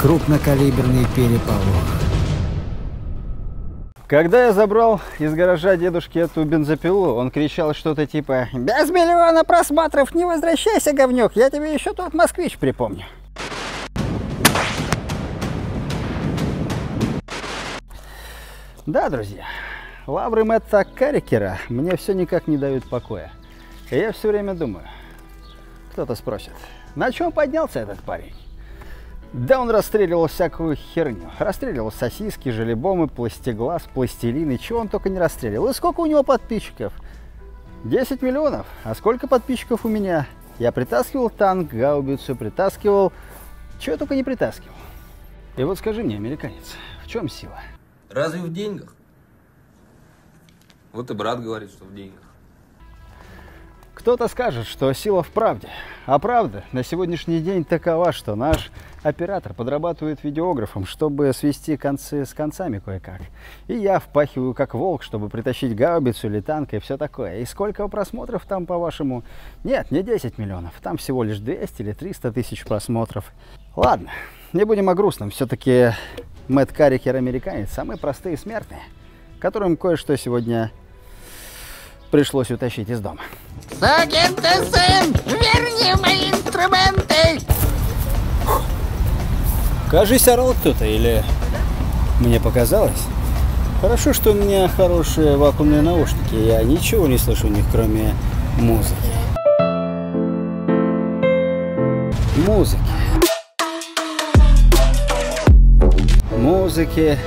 Крупнокалиберный переполох. Когда я забрал из гаража дедушки эту бензопилу, он кричал что-то типа: «Без миллиона просмотров не возвращайся, говнюк, я тебе еще тот москвич припомню». Да, друзья, лавры Мэтта Каррикера мне все никак не дают покоя. И я все время думаю, кто-то спросит, на чем поднялся этот парень? Да он расстреливал всякую херню. Расстреливал сосиски, желебомы, пластиглаз, пластилин, и чего он только не расстреливал. И сколько у него подписчиков? 10 миллионов. А сколько подписчиков у меня? Я притаскивал танк, гаубицу, притаскивал... Чего я только не притаскивал. И вот скажи мне, американец, в чем сила? Разве в деньгах? Вот и брат говорит, что в деньгах. Кто-то скажет, что сила в правде. А правда на сегодняшний день такова, что наш оператор подрабатывает видеографом, чтобы свести концы с концами кое-как. И я впахиваю как волк, чтобы притащить гаубицу или танк и все такое. И сколько просмотров там, по-вашему? Нет, не 10 миллионов. Там всего лишь 200 или 300 тысяч просмотров. Ладно, не будем о грустном. Все-таки Мэтт Каррикер американец. Самые простые смертные, которым кое-что сегодня пришлось утащить из дома. Сукин ты сын! Верни мои инструменты! Кажется, орал кто-то, или мне показалось? Хорошо, что у меня хорошие вакуумные наушники. Я ничего не слышу у них, кроме музыки. Музыки. Музыки.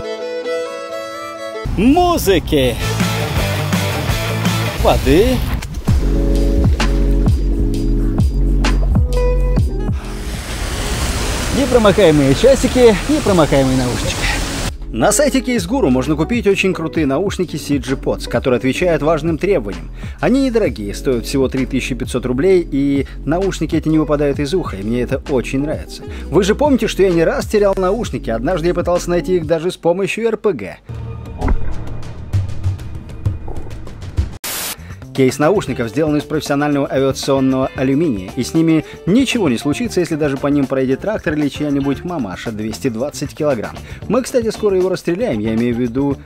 Музыки. Воды. Непромокаемые часики, непромокаемые наушнички. На сайте Case Guru можно купить очень крутые наушники CG Pods, которые отвечают важным требованиям. Они недорогие, стоят всего 3500 рублей, и наушники эти не выпадают из уха, и мне это очень нравится. Вы же помните, что я не раз терял наушники, однажды я пытался найти их даже с помощью РПГ. Кейс наушников сделан из профессионального авиационного алюминия, и с ними ничего не случится, если даже по ним проедет трактор или чья-нибудь мамаша 220 килограмм. Мы, кстати, скоро его расстреляем, я имею в виду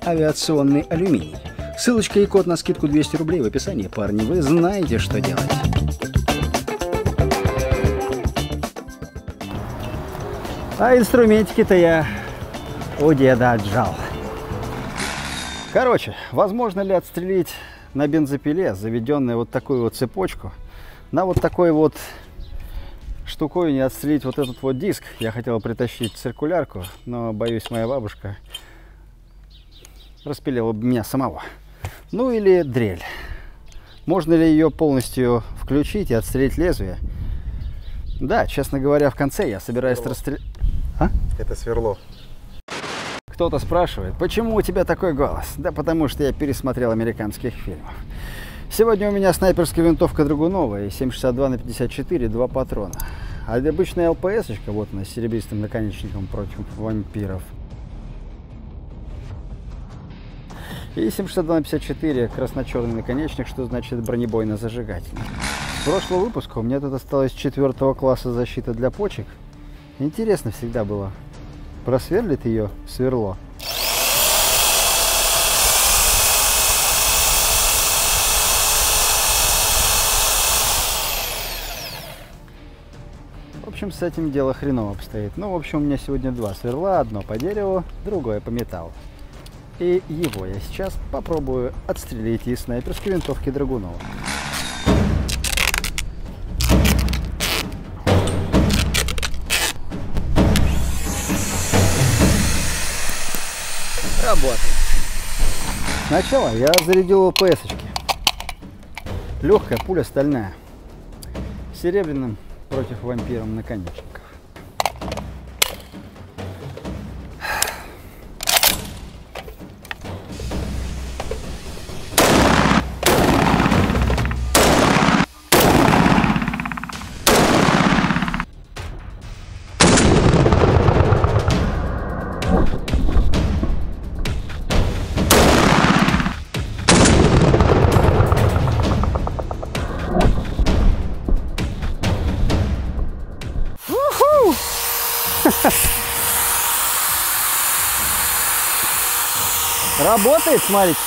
авиационный алюминий. Ссылочка и код на скидку 200 рублей в описании, парни, вы знаете, что делать. А инструментики-то я у деда отжал. Короче, возможно ли отстрелить на бензопиле, заведенную вот такую вот цепочку, на вот такой вот штуковине не отстрелить вот этот вот диск? Я хотел притащить циркулярку, но, боюсь, моя бабушка распилила бы меня самого. Ну или дрель. Можно ли ее полностью включить и отстрелить лезвие? Да, честно говоря, в конце я собираюсь расстрелять. А? Это сверло. Кто-то спрашивает, почему у тебя такой голос? Да потому что я пересмотрел американских фильмов. Сегодня у меня снайперская винтовка Драгунова и 7,62 на 54, 2 патрона. А обычная ЛПС-очка, вот она, с серебристым наконечником против вампиров. И 7,62 на 54, красно-черный наконечник, что значит бронебойно-зажигательный. С прошлого выпуска у меня тут осталось 4 класса защита для почек. Интересно всегда было, просверлит ее сверло. В общем, с этим дело хреново обстоит. Ну, в общем, у меня сегодня 2 сверла. Одно по дереву, другое по металлу. И его я сейчас попробую отстрелить из снайперской винтовки Драгунова. Работает. Сначала я зарядил ЛПС-очки. Легкая пуля стальная. Серебряным против вампиров наконечников. Работает, смотрите.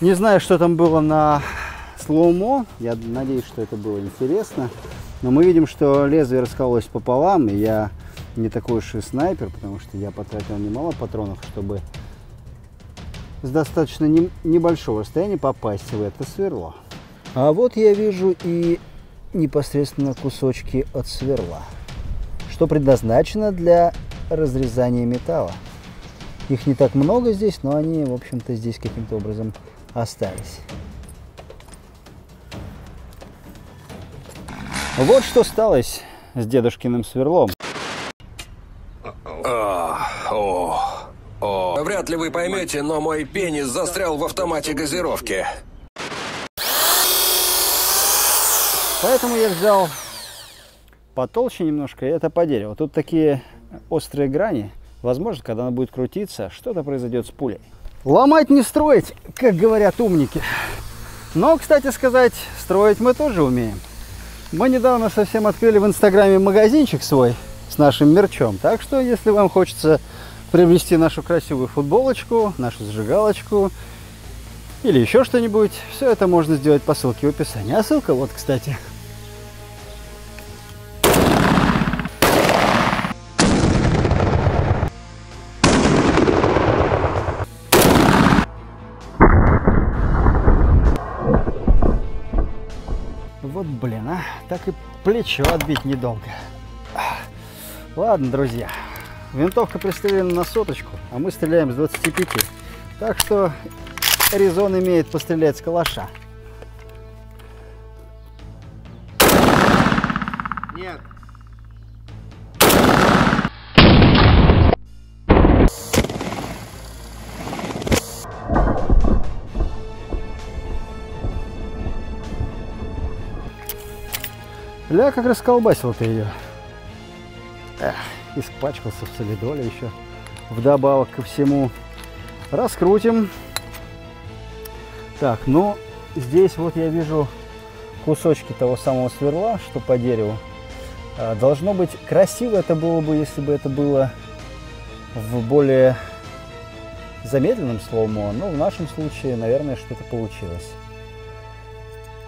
Не знаю, что там было на слоумо. Я надеюсь, что это было интересно. Но мы видим, что лезвие раскололось пополам. И я не такой уж и снайпер, потому что я потратил немало патронов, чтобы с достаточно небольшого расстояния попасть в это сверло. А вот я вижу и непосредственно кусочки от сверла, что предназначено для разрезания металла. Их не так много здесь, но они, в общем-то, здесь каким-то образом остались. Вот что сталось с дедушкиным сверлом. Вряд ли вы поймете, но мой пенис застрял в автомате газировки. Поэтому я взял потолще немножко, и это по дереву. Тут такие острые грани. Возможно, когда она будет крутиться, что-то произойдет с пулей. Ломать не строить, как говорят умники. Но, кстати сказать, строить мы тоже умеем. Мы недавно совсем открыли в Инстаграме магазинчик свой с нашим мерчом. Так что, если вам хочется приобрести нашу красивую футболочку, нашу зажигалочку или еще что-нибудь, все это можно сделать по ссылке в описании. А ссылка вот, кстати. Вот блин, а, так и плечо отбить недолго. Ладно, друзья, винтовка пристрелена на соточку, а мы стреляем с 25. Так что резон имеет пострелять с калаша. Нет. Ля, как расколбасил ты ее. Эх, испачкался в солидоле еще. Вдобавок ко всему. Раскрутим. Так, ну, здесь вот я вижу кусочки того самого сверла, что по дереву. Должно быть красиво это было бы, если бы это было в более замедленном слоумо, но в нашем случае, наверное, что-то получилось.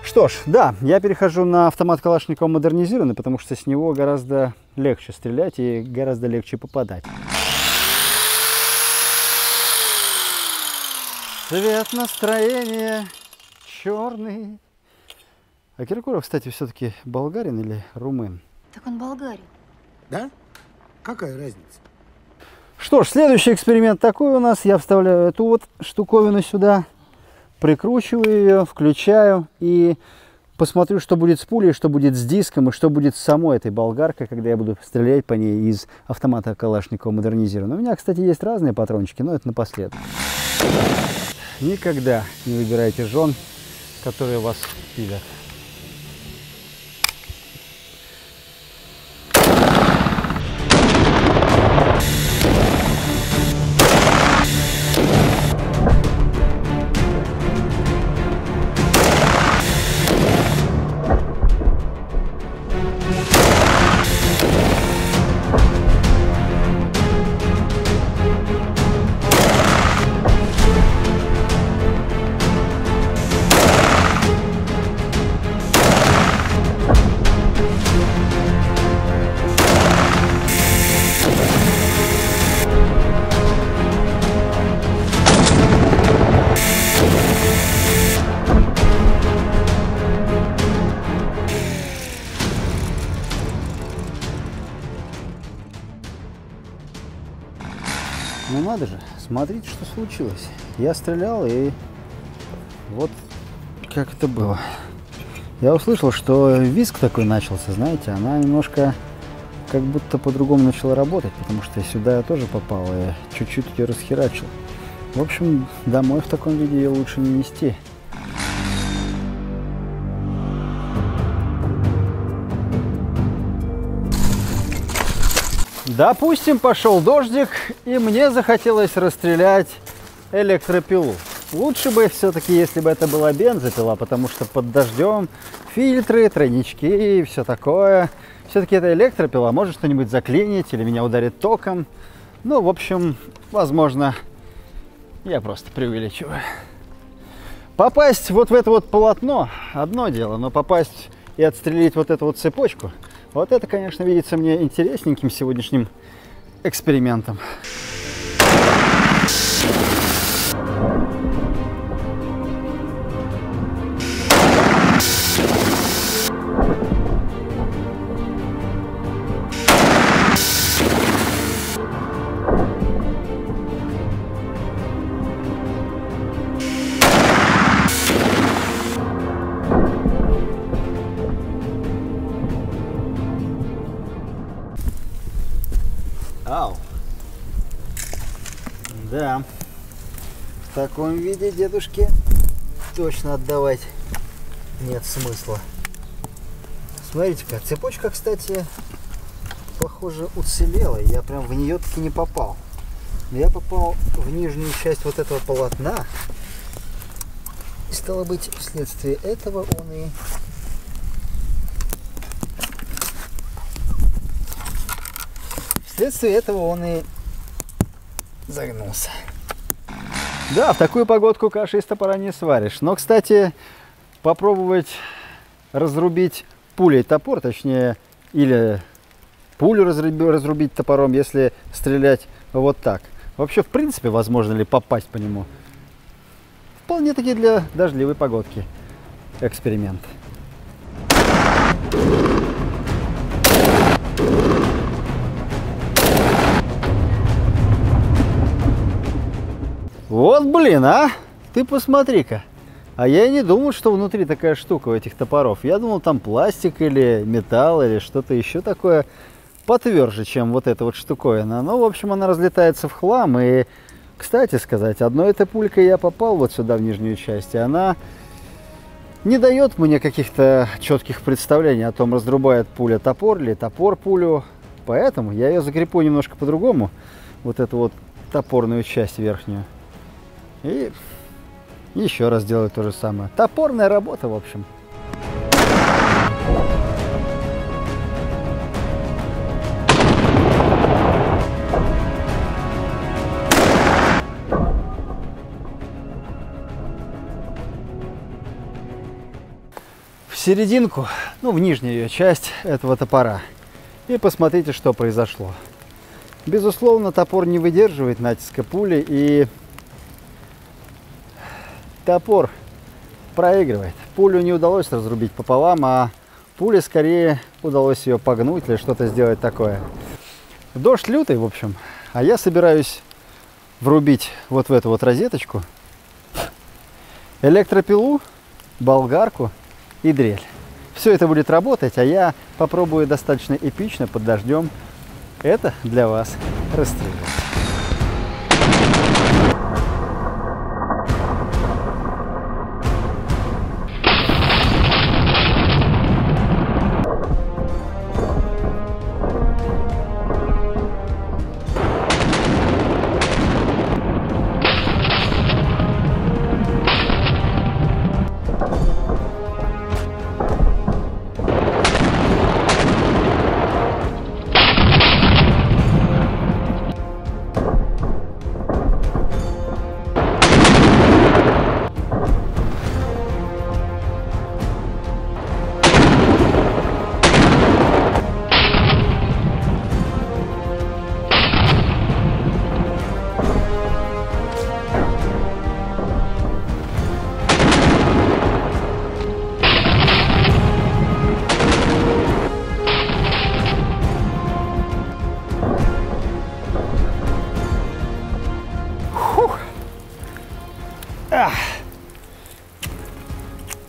Что ж, да, я перехожу на автомат Калашникова модернизированный, потому что с него гораздо легче стрелять и гораздо легче попадать. Цвет настроения черный. А Киркоров, кстати, все-таки болгарин или румын? Так он болгарин. Да? Какая разница? Что ж, следующий эксперимент такой у нас. Я вставляю эту вот штуковину сюда, прикручиваю ее, включаю и посмотрю, что будет с пулей, что будет с диском и что будет с самой этой болгаркой, когда я буду стрелять по ней из автомата Калашникова модернизированного. У меня, кстати, есть разные патрончики, но это напоследок. Никогда не выбирайте жен, которые вас пилят. Ну надо же, смотрите, что случилось. Я стрелял, и вот как это было. Я услышал, что визг такой начался, знаете, она немножко как будто по-другому начала работать, потому что сюда я тоже попал и чуть-чуть ее расхерачил. В общем, домой в таком виде ее лучше не нести. Допустим, пошел дождик, и мне захотелось расстрелять электропилу. Лучше бы все-таки, если бы это была бензопила, потому что под дождем фильтры, тройнички и все такое. Все-таки это электропила, может что-нибудь заклинить или меня ударит током. Ну, в общем, возможно, я просто преувеличиваю. Попасть вот в это вот полотно одно дело, но попасть и отстрелить вот эту вот цепочку, вот это, конечно, видится мне интересненьким сегодняшним экспериментом. Ау. Да. В таком виде дедушке точно отдавать нет смысла. Смотрите-ка, цепочка, кстати, похоже, уцелела. Я прям в нее таки не попал. Но я попал в нижнюю часть вот этого полотна. И стало быть, вследствие этого он и... Вследствие этого он и загнулся. Да, в такую погодку каши из топора не сваришь. Но, кстати, попробовать разрубить пулей топор, точнее, или пулю разрубить топором, если стрелять вот так. Вообще, в принципе, возможно ли попасть по нему? Вполне таки для дождливой погодки эксперимент. Вот блин, а! Ты посмотри-ка. А я и не думал, что внутри такая штука у этих топоров. Я думал, там пластик или металл, или что-то еще такое потверже, чем вот эта вот штуковина. Но, в общем, она разлетается в хлам. И, кстати сказать, одной этой пулькой я попал вот сюда, в нижнюю часть. И она не дает мне каких-то четких представлений о том, разрубает пуля топор или топор пулю. Поэтому я ее закреплю немножко по-другому. Вот эту вот топорную часть верхнюю. И еще раз делаю то же самое. Топорная работа, в общем. В серединку, ну, в нижнюю ее часть этого топора. И посмотрите, что произошло. Безусловно, топор не выдерживает натиска пули, и топор проигрывает. Пулю не удалось разрубить пополам, а пуле скорее удалось ее погнуть или что-то сделать такое. Дождь лютый, в общем, а я собираюсь врубить вот в эту вот розеточку электропилу, болгарку и дрель. Все это будет работать, а я попробую достаточно эпично под дождем это для вас расстреливать.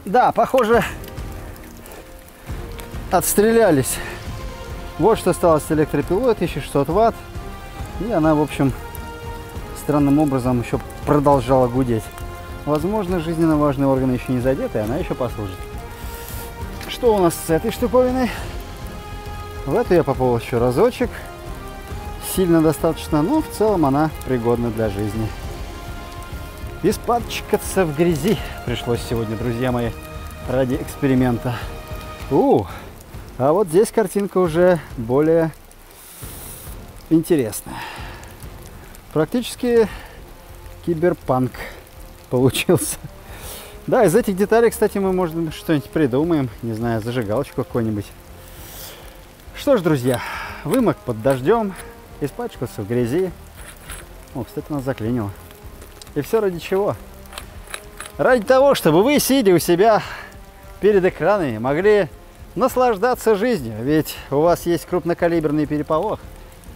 Да, похоже, отстрелялись. Вот что осталось с электропилой, 1600 ватт. И она, в общем, странным образом еще продолжала гудеть. Возможно, жизненно важные органы еще не задеты, и она еще послужит. Что у нас с этой штуковиной? В эту я попал еще разочек. Сильно достаточно, но в целом она пригодна для жизни. Испачкаться в грязи пришлось сегодня, друзья мои, ради эксперимента. А вот здесь картинка уже более интересная. Практически киберпанк получился. Да, из этих деталей, кстати, мы, может быть, что-нибудь придумаем. Не знаю, зажигалочку какую-нибудь. Что ж, друзья, вымок под дождем, испачкался в грязи. О, кстати, нас заклинило. И все ради чего? Ради того, чтобы вы, сидя у себя перед экранами, могли наслаждаться жизнью. Ведь у вас есть крупнокалиберный переполох.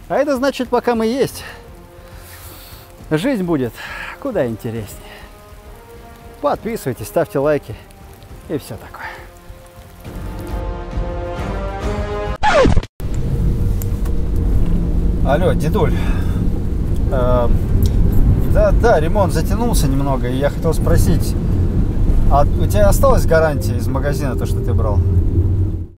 А это значит, пока мы есть, жизнь будет куда интереснее. Подписывайтесь, ставьте лайки и все такое. Алло, дедуль. Да, ремонт затянулся немного, и я хотел спросить, а у тебя осталась гарантия из магазина, то, что ты брал?